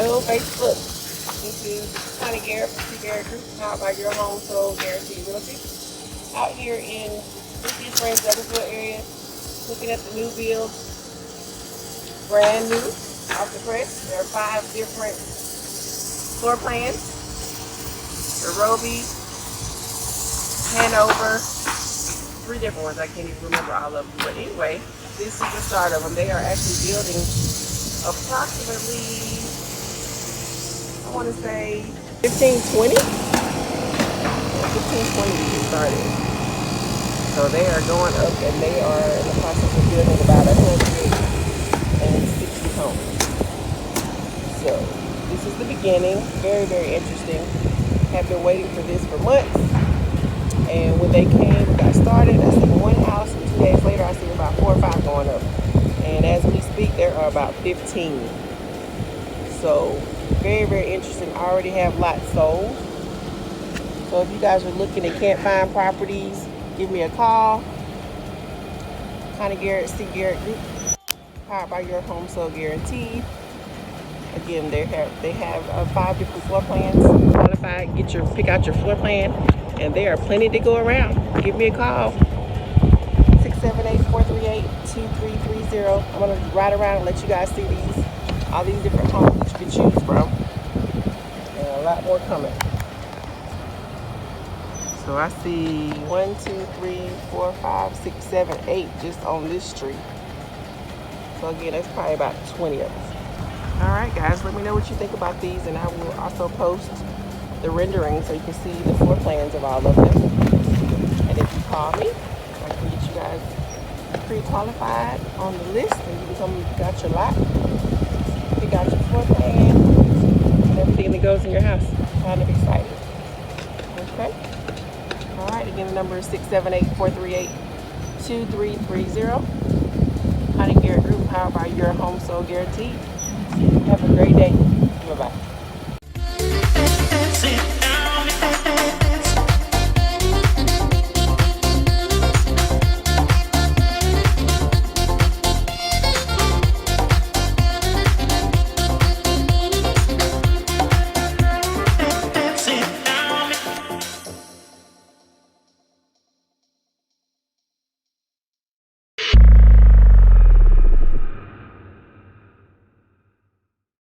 no Facebook. This is Connie Garrett from CGARRETT Group, powered by your home sold guaranteed realty. Out here in Lucas Springs, Douglasville area, looking at the new build, brand new, off the press. There are 5 different floor plans: Roby, Hanover, 3 different ones. I can't even remember all of them. But anyway, this is the start of them. They are actually building approximately, I want to say 15-20 to get started. So they are going up, and they are in the process of building about 160 homes. So this is the beginning. Very, very interesting. Have been waiting for this for months. And when they got started, I seen one house, and 2 days later I seen about 4 or 5 going up. And as we speak, there are about 15. So very, very interesting. I already have lots sold. So if you guys are looking and can't find properties, give me a call. Connie Garrett, CGARRETT Group, powered by your home sold guaranteed. Again, they have 5 different floor plans. Qualified, pick out your floor plan, and there are plenty to go around. Give me a call. 678-438-2330. I'm gonna ride around and let you guys see all these different homes that you can choose from, and a lot more coming. So I see 1, 2, 3, 4, 5, 6, 7, 8 just on this street. So again, that's probably about 20 of them. All right, guys, let me know what you think about these, and I will also post the renderings so you can see the floor plans of all of them. And if you call me, I can get you guys pre-qualified on the list, and you can come and pick out your lot, pick out your floor plan, and everything that goes in your house. Kind of excited. Okay. All right, again, the number is 678-438-2330. Connie Garrett Group, powered by your home sold guaranteed. Have a great day. Bye-bye.